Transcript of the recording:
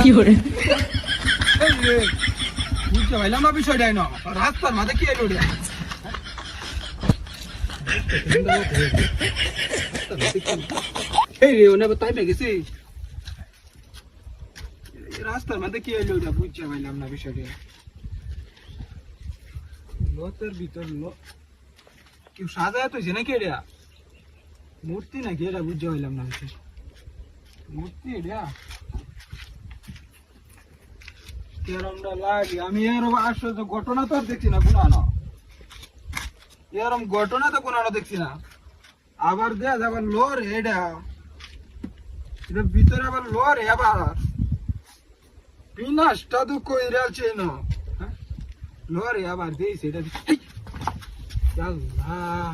কি করে বুঝতে পারলাম না বিষয়টাই না রাস্তার মাঝে কি এলো রে এই রে ওনে তাই গেছি রাস্তার মধ্যে কি এলো ওটা বুঝতে পারলাম না বিষয়টা লোতের ভিতর কেউ সাজায় তো নাকি এটা মূর্তি নাকি এটা বুঝতে পারলাম না বিষয় মূর্তি এটা এরমটা লাগে আমি এরম আসলে ঘটনা তো আর দেখছি না কোন এরম ঘটনা তো কোন দেখছি না আবার দেয়া আবার লোর এটা এটার ভিতরে আবার লোর আবার বিনাশটা তো কইরা আছে না লোর আবার দিয়েছে এটা আল্লাহ